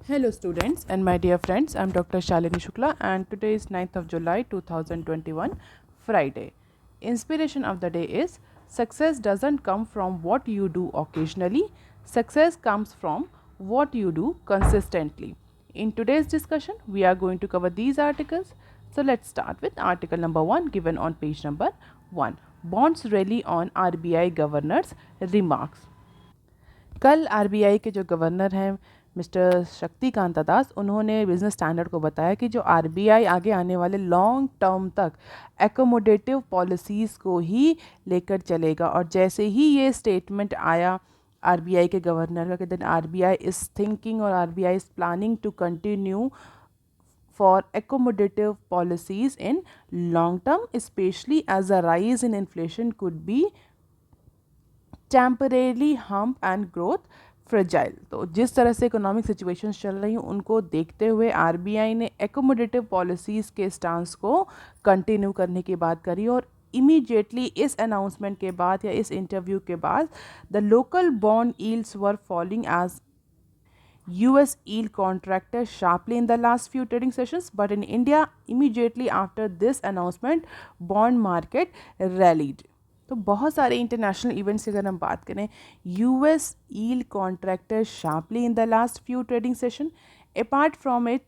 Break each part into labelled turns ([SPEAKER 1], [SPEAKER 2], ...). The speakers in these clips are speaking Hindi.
[SPEAKER 1] Hello students and my dear friends, I am Dr. Shalini Shukla and today is 9th of July 2021, Friday. Inspiration of the day is success doesn't come from what you do occasionally, success comes from what you do consistently. In today's discussion, we are going to cover these articles. So let's start with article number 1 given on page number 1. Bonds rally on RBI governor's remarks. कल आरबीआई के जो गवर्नर हैं मिस्टर शक्तिकांता दास, उन्होंने बिजनेस स्टैंडर्ड को बताया कि जो आरबीआई आगे आने वाले लॉन्ग टर्म तक एकोमोडेटिव पॉलिसीज़ को ही लेकर चलेगा। और जैसे ही ये स्टेटमेंट आया आरबीआई के गवर्नर का कि देन आरबीआई इज़ थिंकिंग और RBI is planning to continue for accommodative policies in long term, especially as a rise in inflation could be temporarily hump and growth fragile. तो जिस तरह से इकोनॉमिक सिचुएशंस चल रही हैं उनको देखते हुए आरबीआई ने एकोमोडेटिव पॉलिसीज़ के स्टांस को कंटिन्यू करने की बात करी। और इमीडिएटली इस अनाउंसमेंट के बाद या इस इंटरव्यू के बाद the local bond yields were falling edge US yield contracted sharply in the last few trading sessions, but in India, immediately after this announcement, bond market rallied. तो बहुत सारे इंटरनेशनल इवेंट्स की अगर हम बात करें, US yield contracted sharply in the last few trading session. Apart from it,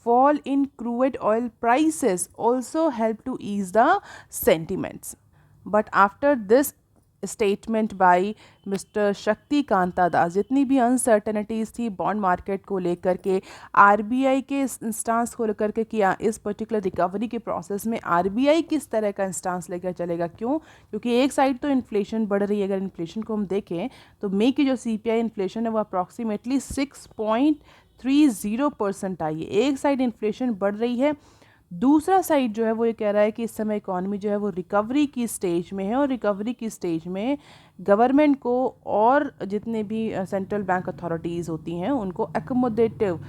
[SPEAKER 1] fall in crude oil prices also helped to ease the sentiments. But after this statement by mister शक्ति कांता दास, जितनी भी अनसर्टेनिटीज़ थी बॉन्ड मार्केट को लेकर के, आरबीआई के इंस्टांस को लेकर के किया, इस पर्टिकुलर रिकवरी के प्रोसेस में आरबीआई किस तरह का इंस्टांस लेकर चलेगा। क्यों? क्योंकि एक साइड तो इन्फ्लेशन बढ़ रही है। अगर इन्फ्लेशन को हम देखें तो मई की जो सीपीआई इन्फ्लेशन है वो अप्रॉक्सीमेटली 6.30% आई है। एक साइड इन्फ्लेशन बढ़ रही है, दूसरा साइड जो है वो ये कह रहा है कि इस समय इकॉनमी जो है वो रिकवरी की स्टेज में है। और रिकवरी की स्टेज में गवर्नमेंट को और जितने भी सेंट्रल बैंक अथॉरिटीज़ होती हैं उनको एकोमोडेटिव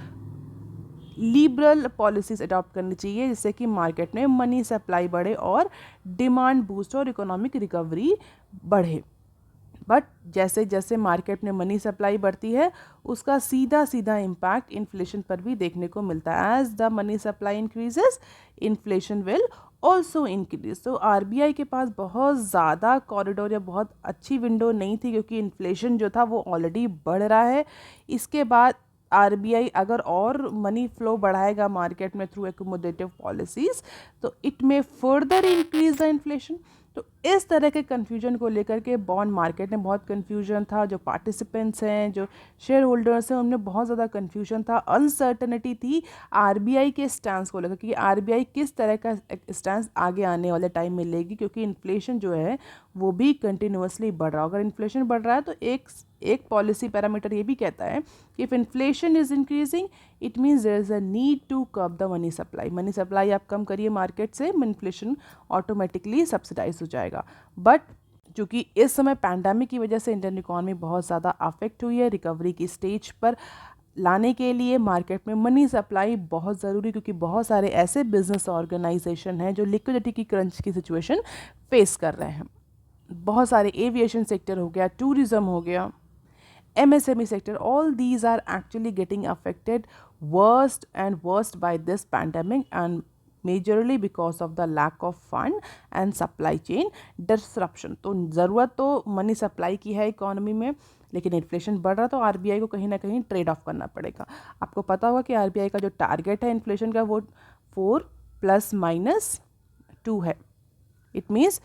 [SPEAKER 1] लिबरल पॉलिसीज़ अडॉप्ट करनी चाहिए, जिससे कि मार्केट में मनी सप्लाई बढ़े और डिमांड बूस्ट और इकोनॉमिक रिकवरी बढ़े। बट जैसे जैसे मार्केट में मनी सप्लाई बढ़ती है उसका सीधा सीधा इम्पैक्ट इन्फ्लेशन पर भी देखने को मिलता है। As the money supply increases inflation will also increase. तो आरबीआई के पास बहुत ज़्यादा कॉरिडोर या बहुत अच्छी विंडो नहीं थी, क्योंकि इन्फ्लेशन जो था वो ऑलरेडी बढ़ रहा है। इसके बाद आरबीआई अगर और मनी फ्लो बढ़ाएगा मार्केट में थ्रू एकोमोडेटिव पॉलिसीज़ तो it may further increase the inflation. तो इस तरह के कन्फ्यूजन को लेकर के बॉन्ड मार्केट में बहुत कन्फ्यूजन था। जो पार्टिसिपेंट्स हैं, जो शेयर होल्डर्स हैं, उनमें बहुत ज़्यादा कन्फ्यूजन था, अनसर्टनिटी थी आरबीआई के स्टैंस को लेकर कि आरबीआई किस तरह का स्टैंस आगे आने वाले टाइम में लेगी, क्योंकि इन्फ्लेशन जो है वो भी कंटिन्यूसली बढ़ रहा है। अगर इन्फ्लेशन बढ़ रहा है तो एक पॉलिसी पैरामीटर ये भी कहता है कि if inflation is increasing it means there is a need to curb the money supply. Money supply आप कम करिए मार्केट से, इन्फ्लेशन ऑटोमेटिकली सब्सिडाइज हो जाएगा। बट चूँकि इस समय पैंडेमिक की वजह से इंडियन इकॉनमी बहुत ज़्यादा अफेक्ट हुई है, रिकवरी की स्टेज पर लाने के लिए मार्केट में मनी सप्लाई बहुत ज़रूरी, क्योंकि बहुत सारे ऐसे बिजनेस ऑर्गेनाइजेशन हैं जो लिक्विडिटी की क्रंच की सिचुएशन फेस कर रहे हैं। बहुत सारे एविएशन सेक्टर हो गया, टूरिज़्म हो गया, MSME sector, all these are actually getting affected worst and worst by this pandemic, and majorly because of the lack of fund and supply chain disruption. तो ज़रूरत तो मनी सप्लाई की है इकोनॉमी में, लेकिन इन्फ्लेशन बढ़ रहा तो आरबीआई को कहीं ना कहीं ट्रेड ऑफ करना पड़ेगा। आपको पता होगा कि आरबीआई का जो टारगेट है इन्फ्लेशन का वो 4+-2 है। इट मीन्स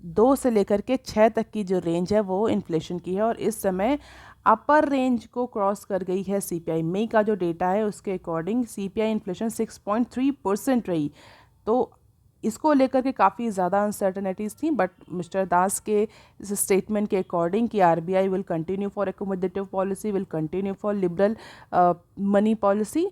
[SPEAKER 1] 2 से लेकर के 6 तक की जो रेंज है वो इन्फ्लेशन की है, और इस समय अपर रेंज को क्रॉस कर गई है सीपीआई। मई का जो डेटा है उसके अकॉर्डिंग सीपीआई इन्फ्लेशन 6.3% रही। तो इसको लेकर के काफ़ी ज़्यादा अनसर्टनिटीज़ थी। बट मिस्टर दास के इस स्टेटमेंट के अकॉर्डिंग कि RBI will continue for accommodative policy, will continue for liberal money policy,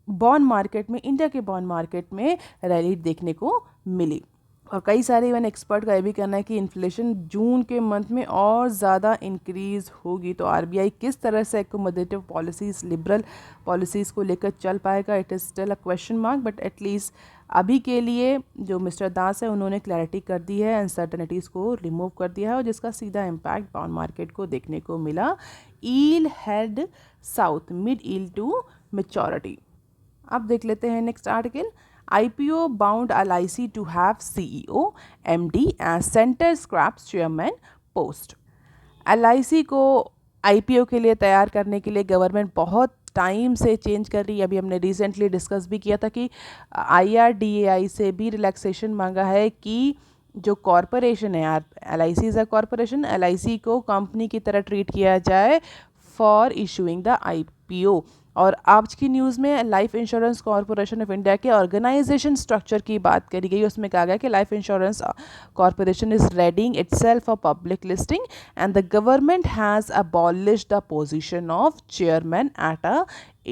[SPEAKER 1] bond market में, इंडिया के बॉन्ड मार्केट में रैली देखने को मिली। और कई सारे इवन एक्सपर्ट का ये भी कहना है कि इन्फ्लेशन जून के मंथ में और ज़्यादा इंक्रीज़ होगी। तो आरबीआई किस तरह से एकोमोडेटिव पॉलिसीज़, लिबरल पॉलिसीज़ को लेकर चल पाएगा, it is still a question mark, but at least अभी के लिए जो मिस्टर दास है उन्होंने क्लैरिटी कर दी है, अनसर्टनिटीज़ को रिमूव कर दिया है और जिसका सीधा इम्पैक्ट बॉन्ड मार्केट को देखने को मिला। Yield head south, mid yield to maturity. अब देख लेते हैं next article. IPO bound LIC to have CEO, MD as center scraps chairman post। LIC को IPO के लिए तैयार करने के लिए गवर्नमेंट बहुत टाइम से चेंज कर रही है। अभी हमने रिसेंटली डिस्कस भी किया था कि IRDAI से भी रिलैक्सेशन मांगा है कि जो कॉरपोरेशन है यार, LIC is a corporation, LIC को कंपनी की तरह ट्रीट किया जाए फॉर इशूइंग द IPO। और आज की न्यूज़ में Life Insurance Corporation of India के ऑर्गेनाइजेशन स्ट्रक्चर की बात करी गई। उसमें कहा गया कि Life Insurance Corporation is readying itself for public listing and the government has abolished the position of chairman at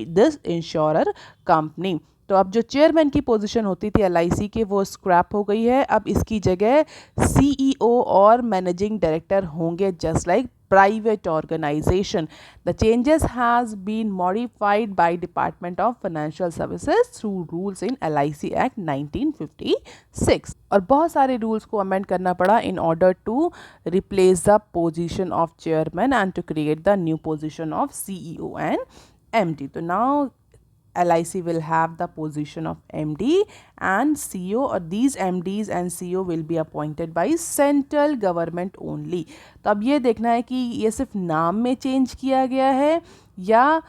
[SPEAKER 1] this insurer company. तो अब जो चेयरमैन की पोजीशन होती थी LIC के वो स्क्रैप हो गई है। अब इसकी जगह CEO और मैनेजिंग डायरेक्टर होंगे, just like private organization. The changes has been modified by Department of Financial Services through rules in LIC Act 1956 और बहुत सारे रूल्स को अमेंड करना पड़ा in order to replace the position of chairman and to create the new position of CEO and MD. तो now LIC will have the position of MD and CEO, or these MDs and CEO will be appointed by central government only। तो अब ये देखना है कि ये सिर्फ नाम में चेंज किया गया है या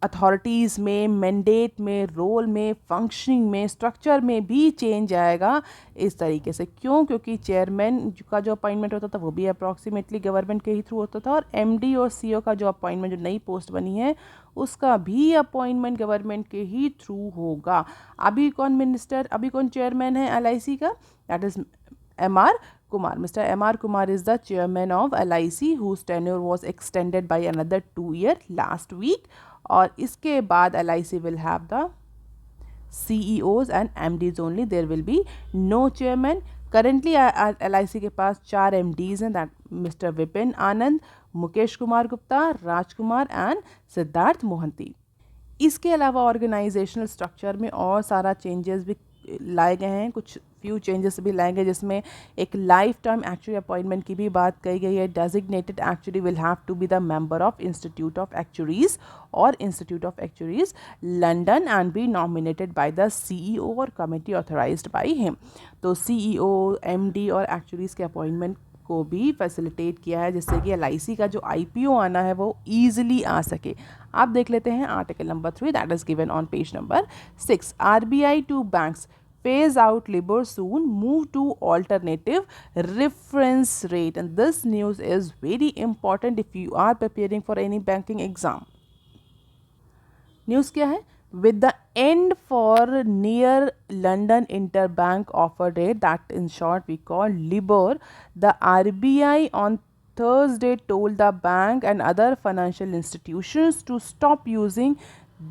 [SPEAKER 1] अथॉरिटीज़ में, मैंडेट में, रोल में, फंक्शनिंग में, स्ट्रक्चर में भी चेंज आएगा इस तरीके से। क्यों? क्योंकि चेयरमैन का जो अपॉइंटमेंट होता था वो भी अप्रॉक्सीमेटली गवर्नमेंट के ही थ्रू होता था और MD और CEO का जो अपॉइंटमेंट, जो नई पोस्ट बनी है, उसका भी अपॉइंटमेंट गवर्नमेंट के ही थ्रू होगा। अभी कौन चेयरमैन है LIC का? That is MR Kumar. Mr. MR Kumar is the chairman of LIC whose tenure was extended by another 2 years last week। और इसके बाद LIC will have the CEOs and MDs only, there will be no chairman। Currently LIC के पास 4 MDs हैं, that Mr. Vipin Anand, Mukesh Kumar Gupta, Rajkumar and Siddharth Mohanty. इसके अलावा ऑर्गेनाइजेशनल स्ट्रक्चर में और सारा चेंजेस भी लाए गए हैं, कुछ फ्यू चेंजेस भी लाए गए, जिसमें एक लाइफ टाइम एक्चुअरी अपॉइंटमेंट की भी बात कही गई है। Designated actuary will have to be the member of institute of actuaries और institute of actuaries London and be nominated by the CEO और कमेटी ऑथराइज्ड बाय हिम। तो CEO, MD और एक्चुरीज के अपॉइंटमेंट को भी फैसिलिटेट किया है जिससे कि LIC का जो IPO आना है वो ईजिली आ सके। आप देख लेते हैं article number 3 that is given on page number 6। RBI to banks phase out LIBOR soon, move to alternative reference rate, and this news is very important if you are preparing for any banking exam। News क्या है? With the end for near London interbank offer rate, that in short we call LIBOR, the RBI on Thursday told the bank and other financial institutions to stop using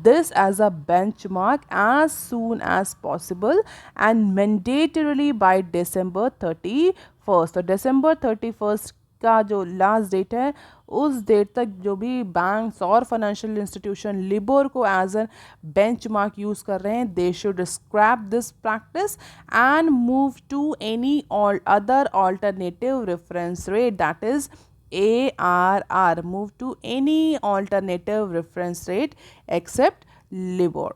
[SPEAKER 1] this as a benchmark as soon as possible and mandatorily by December 31st। तो December 31st का जो लास्ट डेट है उस डेट तक जो भी बैंक्स और फाइनेंशियल इंस्टीट्यूशन लिबोर को एज एन बेंचमार्क यूज़ कर रहे हैं, they should scrap this practice and move to any other alternative reference rate, that is ARR, move to any alternative reference rate except LIBOR।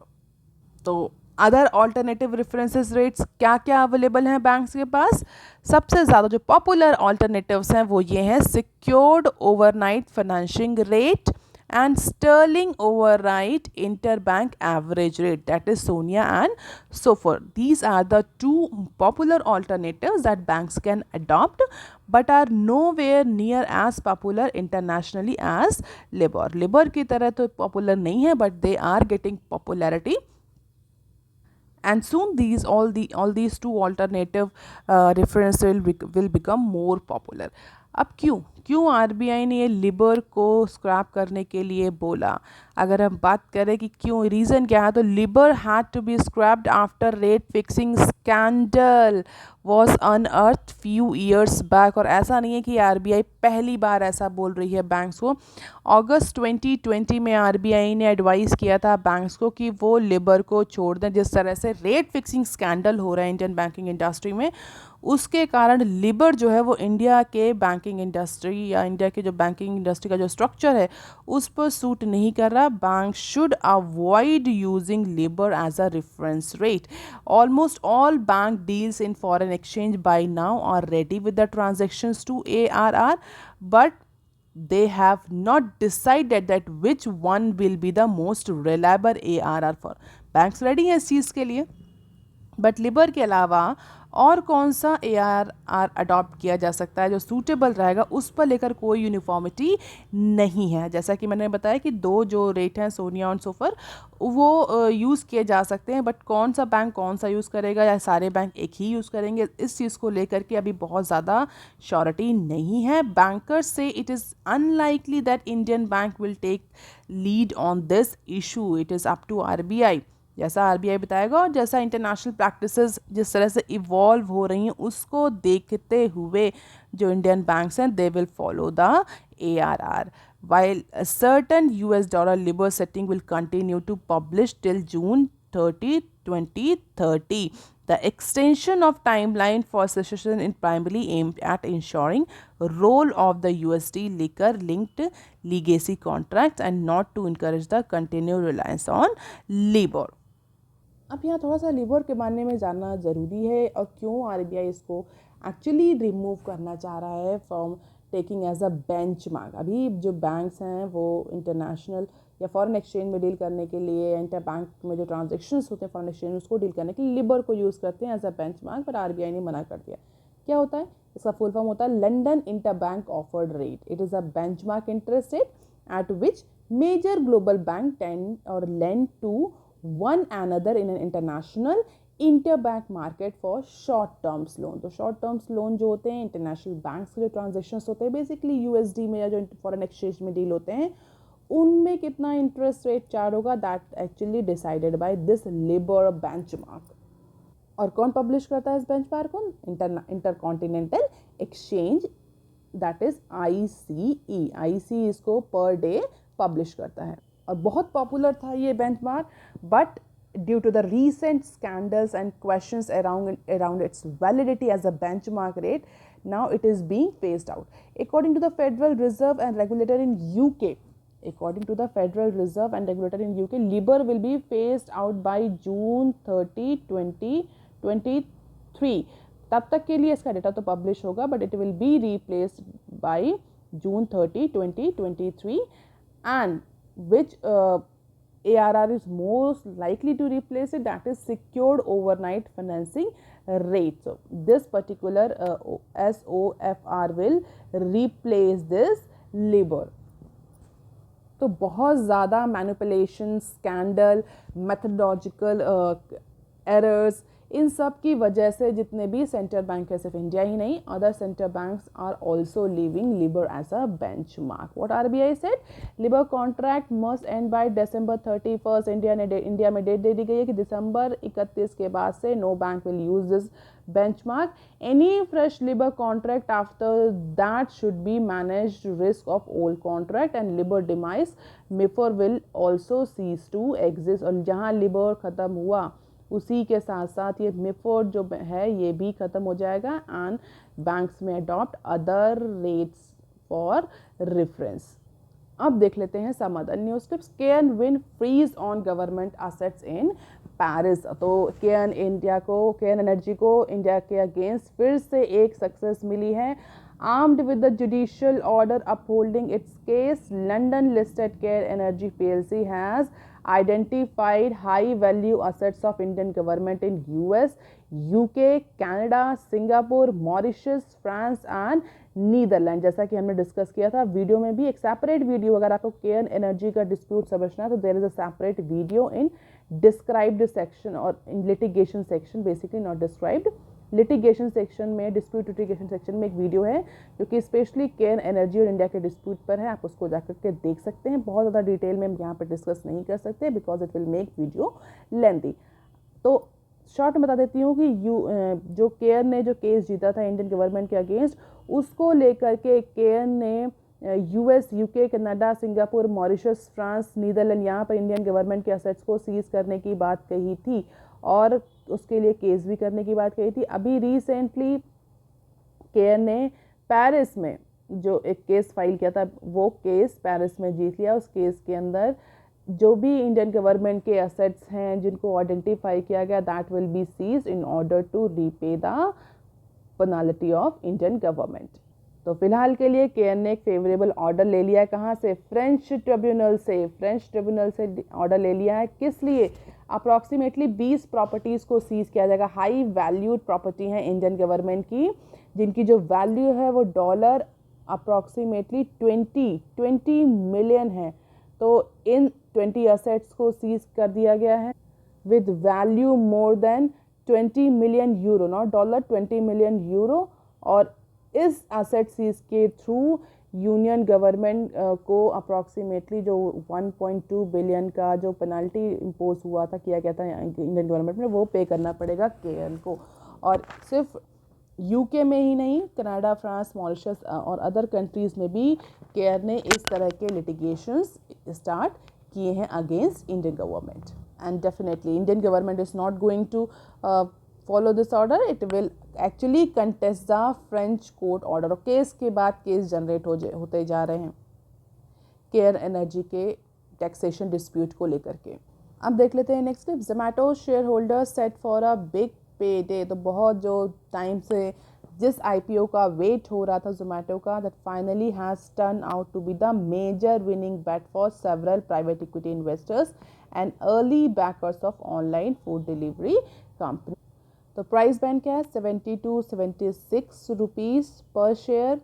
[SPEAKER 1] तो अदर ऑल्टरनेटिव रेफरेंसेस रेट्स क्या क्या अवेलेबल हैं बैंक्स के पास? सबसे ज़्यादा जो पॉपुलर ऑल्टरनेटिव्स हैं वो ये हैं secured overnight financing rate and sterling overnight interbank average rate, that is SONIA and SOFR। These are the two popular alternatives that banks can adopt but are nowhere near as popular internationally as LIBOR। LIBOR की तरह तो पॉपुलर नहीं है but they are getting popularity and soon all these two alternative reference will become more popular। अब क्यों क्यों आरबीआई ने ये लिबर को स्क्रैप करने के लिए बोला? अगर हम बात करें कि क्यों, रीज़न क्या है, तो LIBOR had to be scrapped after rate fixing scandal was unearth few years back. और ऐसा नहीं है कि आरबीआई पहली बार ऐसा बोल रही है बैंक्स को। अगस्त 2020 में आरबीआई ने एडवाइस किया था बैंक्स को कि वो लिबर को छोड़ दें। जिस तरह से रेट फिक्सिंग स्कैंडल हो रहा है इंडियन बैंकिंग इंडस्ट्री में, उसके कारण लिबर जो है वो इंडिया के बैंकिंग इंडस्ट्री या इंडिया के जो बैंकिंग इंडस्ट्री का जो स्ट्रक्चर है उस पर सूट नहीं कर रहा। Bank should avoid using LIBOR as a reference rate. Almost all bank deals in foreign exchange by now are ready with the transactions to ARR, but they have not decided that which one will be the most reliable ARR for। Banks ready हैं इस चीज़ के लिए, बट लिबर के अलावा और कौन सा ARR अडॉप्ट किया जा सकता है जो सूटेबल रहेगा, उस पर लेकर कोई यूनिफॉर्मिटी नहीं है। जैसा कि मैंने बताया कि दो जो रेट हैं सोनिया और सोफर वो यूज़ किए जा सकते हैं, बट कौन सा बैंक कौन सा यूज़ करेगा या सारे बैंक एक ही यूज़ करेंगे, इस चीज़ को लेकर के अभी बहुत ज़्यादा श्योरिटी नहीं है। बैंकर्स से it is unlikely that Indian bank will take lead on this issue. It is up to RBI, जैसा आरबीआई बताएगा और जैसा इंटरनेशनल प्रैक्टिसेस जिस तरह से इवॉल्व हो रही हैं उसको देखते हुए जो इंडियन बैंक्स हैं they will follow the ARR। while a certain US dollar LIBOR setting will continue to publish till June 30, 2030. The extension of timeline for cessation is primarily aimed at ensuring role of the USD liquor linked legacy contracts and not to encourage the continued reliance on LIBOR। अब यहाँ थोड़ा सा लिबर के बारे में जानना ज़रूरी है और क्यों आरबीआई इसको एक्चुअली रिमूव करना चाह रहा है from taking as a benchmark. अभी जो बैंक्स हैं वो इंटरनेशनल या फॉरेन एक्सचेंज में डील करने के लिए, इंटर बैंक में जो ट्रांजेक्शन्स होते हैं फॉरेन एक्सचेंज उसको डील करने के लिए लिबर को यूज़ करते हैं एज अ बेंचमार्क, पर आरबीआई ने मना कर दिया। क्या होता है इसका फुल फॉर्म? होता है London interbank offered rate. It is a benchmark interest rate at which major global bank tend और lend to one another in an international interbank market for short terms loan। तो short terms loan जो होते हैं इंटरनेशनल बैंक्स के जो ट्रांजेक्शन्स होते हैं बेसिकली यूएसडी में या जो फॉरेन एक्सचेंज में डील होते हैं उनमें कितना इंटरेस्ट रेट चार्ज होगा, that actually decided by this Libre benchmark. और कौन पब्लिश करता है इस बेंचमार्क को? Intercontinental exchange, that is ICE। ICE इसको पर डे पब्लिश करता है और बहुत पॉपुलर था ये benchmark, but due to the recent scandals and questions around its validity as a benchmark rate, now it is being phased out. According to the Federal Reserve and regulator in UK, LIBOR will be phased out by June 30, 2023। तब तक के लिए इसका डेटा तो पब्लिश होगा, but it will be replaced by June 30, 2023, and which ARR is most likely to replace it, that is secured overnight financing rate। So this particular SOFR will replace this LIBOR। तो बहुत ज़्यादा मैनिपुलेशन, स्कैंडल, मैथडोलॉजिकल एरर्स, इन सब की वजह से जितने भी सेंट्रल बैंक है, सिर्फ इंडिया ही नहीं, other central banks are also leaving LIBOR as a benchmark. What RBI said? LIBOR contract must end by December 31। India में डेट दे दी गई है कि दिसंबर 31 के बाद से no bank will use this benchmark। Any fresh LIBOR contract after that should be managed risk of old contract and LIBOR demise, MIFOR will also cease to exist। और जहाँ LIBOR ख़त्म हुआ उसी के साथ साथ ये MIFOR जो है ये भी ख़त्म हो जाएगा एंड बैंक्स में adopt other rates for reference. अब देख लेते हैं some other news tips. KN win freeze on government assets in Paris. तो KN एनर्जी को इंडिया के अगेंस्ट फिर से एक सक्सेस मिली है। Armed with the judicial order upholding its case, London listed KN energy PLC has identified high value assets of Indian government in US, UK, Canada, Singapore, Mauritius, France and Netherlands. जैसा कि हमने डिस्कस किया था वीडियो में भी, एक सेपरेट वीडियो अगर आपको KN एनर्जी का डिस्प्यूट समझना है तो there is a separate video in described section और in litigation section, basically not described. Litigation section में, डिस्प्यूट लिटिगेशन सेक्शन में एक वीडियो है जो कि स्पेशली केयर एनर्जी और इंडिया के डिस्प्यूट पर है, आप उसको जाकर के देख सकते हैं। बहुत ज़्यादा डिटेल में हम यहाँ पर डिस्कस नहीं कर सकते because it will make video lengthy. तो शॉर्ट में बता देती हूँ कि जो केयर ने जो केस जीता था इंडियन गवर्नमेंट के अगेंस्ट, उसको लेकर के केयर ने US, UK, Canada, Singapore, Mauritius, France, Netherlands, यहाँ पर इंडियन गवर्नमेंट के असेट्स को सीज करने की बात कही थी और उसके लिए केस भी करने की बात कही थी। अभी रिसेंटली केयर ने पेरिस में जो एक केस फाइल किया था, वो केस पेरिस में जीत लिया। उस केस के अंदर जो भी इंडियन गवर्नमेंट के असेट्स हैं जिनको आइडेंटिफाई किया गया, that will be seized in order to repay the penalty of Indian government. तो फिलहाल के लिए केयर ने एक फेवरेबल ऑर्डर ले लिया है। कहाँ से? फ्रेंच ट्रिब्यूनल से। फ्रेंच ट्रिब्यूनल से ऑर्डर ले लिया है। किस लिए? अप्रॉक्सीमेटली 20 प्रॉपर्टीज़ को सीज किया जाएगा। हाई वैल्यूड प्रॉपर्टी है इंडियन गवर्नमेंट की, जिनकी जो वैल्यू है वो डॉलर अप्रॉक्सीमेटली 20 मिलियन है। तो इन 20 असेट्स को सीज कर दिया गया है with value more than 20 million euro, not dollar, 20 million euro. और इस एसेट सीज के थ्रू यूनियन गवर्नमेंट को अप्रॉक्सीमेटली जो 1.2 बिलियन का जो पेनल्टी इम्पोज हुआ था, किया गया था इंडियन गवर्नमेंट में, वो पे करना पड़ेगा केयर को। और सिर्फ यूके में ही नहीं, कनाडा, फ्रांस, मॉरिशस और अदर कंट्रीज़ में भी केयर ने इस तरह के लिटिगेशंस स्टार्ट किए हैं against Indian government. And definitely Indian government is not going to follow this order, it will actually contest the French court order. और केस के बाद केस जनरेट होते जा रहे हैं केयर एनर्जी के टैक्सेशन डिस्प्यूट को लेकर के। अब देख लेते हैं next clip. Zomato shareholder set for a big payday. तो बहुत जो टाइम से जिस आईपीओ का वेट हो रहा था जोमैटो का, that finally has turn out to be the major winning bet for several private equity investors and early backers of online food delivery company. तो प्राइस बैंड क्या है? 70 to 76 रुपीज़ पर शेयर।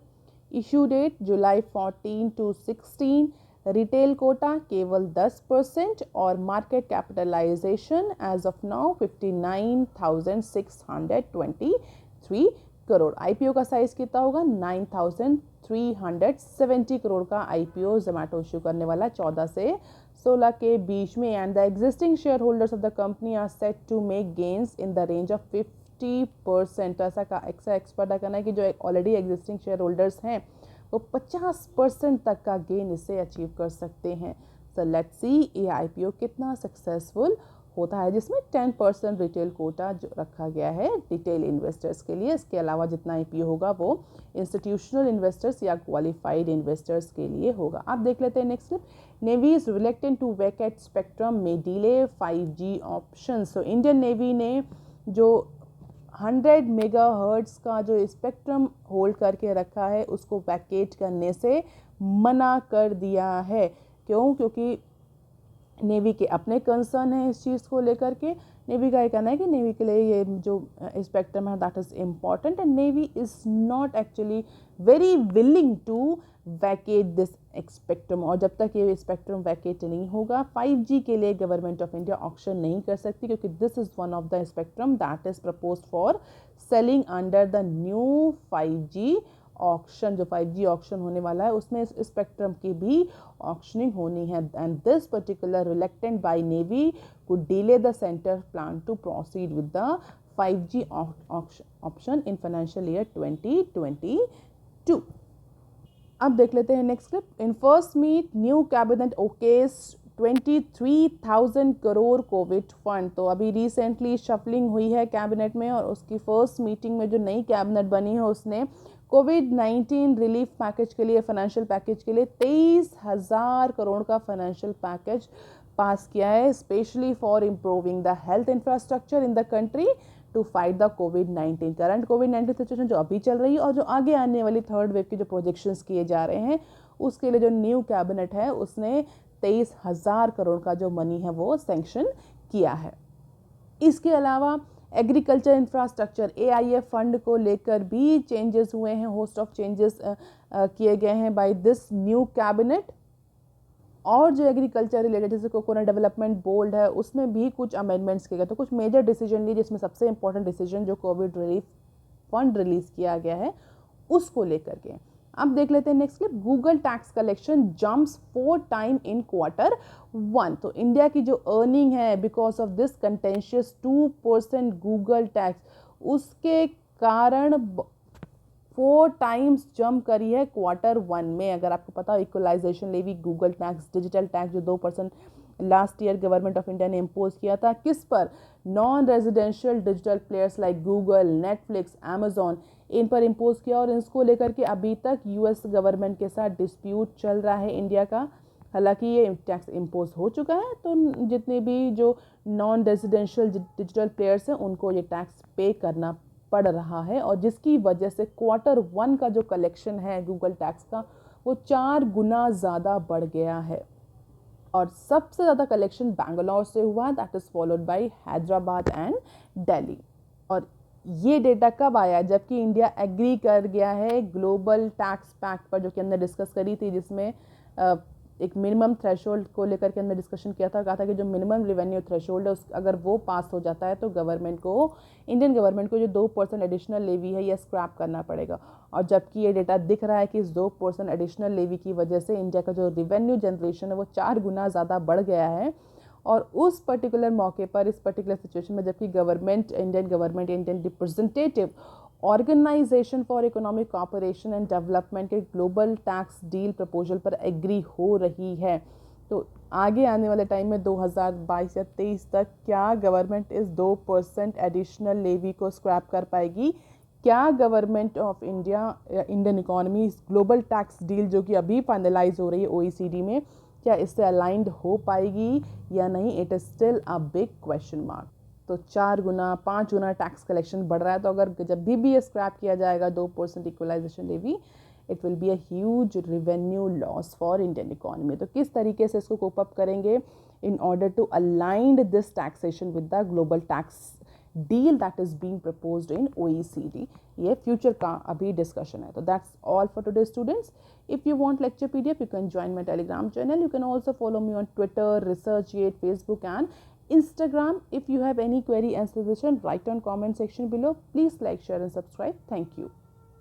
[SPEAKER 1] इशू डेट जुलाई 14 to 16। रिटेल कोटा केवल 10% और market capitalisation as of now 59,623 crore. IPO का साइज कितना होगा? 9,370 करोड़ का आईपीओ जोमैटो इशू करने वाला 14 से 16 के बीच में। And the existing shareholders of the company are set to make gains in the range of 50%। ऐसा एक्सपर्ट का कहना है कि जो ऑलरेडी एग्जिस्टिंग शेयर होल्डर्स हैं वो 50% तक का गेन इससे अचीव कर सकते हैं। सो लेट्स सी ये आईपीओ कितना सक्सेसफुल होता है, जिसमें 10% रिटेल कोटा जो रखा गया है रिटेल इन्वेस्टर्स के लिए। इसके अलावा जितना आईपीओ होगा वो इंस्टीट्यूशनल इन्वेस्टर्स या क्वालिफाइड इन्वेस्टर्स के लिए होगा। आप देख लेते हैं next clip. Navy is reluctant to vacate spectrum may delay 5G option. So Indian navy ने जो 100 मेगाहर्ट्ज़ का जो स्पेक्ट्रम होल्ड करके रखा है उसको वैकेट करने से मना कर दिया है। क्यों? क्योंकि नेवी के अपने कंसर्न है इस चीज़ को लेकर के। नेवी का ये कहना है कि नेवी के लिए ये जो स्पेक्ट्रम है that is important and navy is not actually very willing to vacate this spectrum. और जब तक ये स्पेक्ट्रम वैकेट नहीं होगा 5G के लिए गवर्नमेंट ऑफ इंडिया ऑक्शन नहीं कर सकती, क्योंकि this is one of the spectrum that is proposed for selling under the new 5G auction. जो 5G ऑक्शन होने वाला है उसमें इस स्पेक्ट्रम की भी ऑक्शनिंग होनी है। And this particular reluctant by navy could delay the center plan to proceed with the 5G option in financial year 2022. अब देख लेते हैं next clip. In first meet new cabinet okays 23,000 crore Covid fund. तो अभी रिसेंटली शफलिंग हुई है कैबिनेट में और उसकी फर्स्ट मीटिंग में जो नई कैबिनेट बनी है उसने कोविड-19 रिलीफ पैकेज के लिए, फाइनेंशियल पैकेज के लिए 23,000 करोड़ का फाइनेंशियल पैकेज पास किया है, specially for improving the health infrastructure in the country to fight the कोविड-19। करंट कोविड-19 सिचुएशन जो अभी चल रही है और जो आगे आने वाली थर्ड वेव की जो प्रोजेक्शंस किए जा रहे हैं उसके लिए जो न्यू कैबिनेट है उसने 23,000 करोड़ का जो मनी है वो सैंक्शन किया है। इसके अलावा एग्रीकल्चर इंफ्रास्ट्रक्चर AIF फंड को लेकर भी चेंजेस हुए हैं, होस्ट ऑफ चेंजेस किए गए हैं बाय दिस न्यू कैबिनेट। और जो एग्रीकल्चर रिलेटेड जैसे कोकोनट डेवलपमेंट बोर्ड है उसमें भी कुछ अमेंडमेंट्स किए गए। तो कुछ मेजर डिसीजन लिए, जिसमें सबसे इंपॉर्टेंट डिसीजन जो कोविड रिलीफ फंड रिलीज किया गया है उसको लेकर के। अब देख लेते हैं next clip. Google tax collection jumps 4 time in Q1। तो इंडिया की जो अर्निंग है because of this contentious 2% Google tax, उसके कारण 4 टाइम्स जंप करी है Q1 में। अगर आपको पता हो equalization levy, Google tax, digital tax जो 2% last year government of India ने इम्पोज किया था, किस पर? Non residential digital players like Google, Netflix, Amazon, इन पर इम्पोज किया। और इसको लेकर के अभी तक यूएस गवर्नमेंट के साथ डिस्प्यूट चल रहा है इंडिया का। हालांकि ये टैक्स इम्पोज हो चुका है, तो जितने भी जो नॉन रेजिडेंशियल डिजिटल प्लेयर्स हैं उनको ये टैक्स पे करना पड़ रहा है, और जिसकी वजह से Q1 का जो कलेक्शन है गूगल टैक्स का वो 4 गुना ज़्यादा बढ़ गया है। और सबसे ज़्यादा कलेक्शन बैंगलोर से हुआ, that is followed by Hyderabad and Delhi. और ये डेटा कब आया? जबकि इंडिया एग्री कर गया है ग्लोबल टैक्स पैक्ट पर, जो कि हमने डिस्कस करी थी, जिसमें एक मिनिमम थ्रेशोल्ड को लेकर के हमने डिस्कशन किया था। कहा था कि जो मिनिमम रेवेन्यू थ्रेशोल्ड है उस अगर वो पास हो जाता है तो गवर्नमेंट को, इंडियन गवर्नमेंट को जो 2% एडिशनल लेवी है ये स्क्रैप करना पड़ेगा। और जबकि ये डेटा दिख रहा है कि इस 2% एडिशनल लेवी की वजह से इंडिया का जो रेवेन्यू जनरेशन है वो 4 गुना ज़्यादा बढ़ गया है। और उस पर्टिकुलर मौके पर, इस पर्टिकुलर सिचुएशन में, जबकि government, Indian representative organisation for economic cooperation and development के ग्लोबल टैक्स डील प्रपोजल पर एग्री हो रही है, तो आगे आने वाले टाइम में 2022 या 23 तक क्या गवर्नमेंट इस 2% एडिशनल लेवी को स्क्रैप कर पाएगी? क्या government of India, Indian economy इस ग्लोबल टैक्स डील जो कि अभी फाइनलाइज हो रही है OECD में, क्या इससे अलाइंड हो पाएगी या नहीं? It is still a big question mark. तो 4 गुना 5 गुना टैक्स कलेक्शन बढ़ रहा है, तो अगर जब भी ये स्क्रैप किया जाएगा 2% equalisation levy, it will be a huge revenue loss for Indian economy. तो किस तरीके से इसको कोप अप करेंगे in order to aligned this taxation with the global tax deal that is being proposed in OECD? ये फ्यूचर का अभी डिस्कशन है। तो that's all for today students. If you want lecture PDF, you can join my Telegram channel. You can also follow me on Twitter, ResearchGate, Facebook and Instagram. If you have any query and suggestion, write on comment section below. Please like, share and subscribe. Thank you.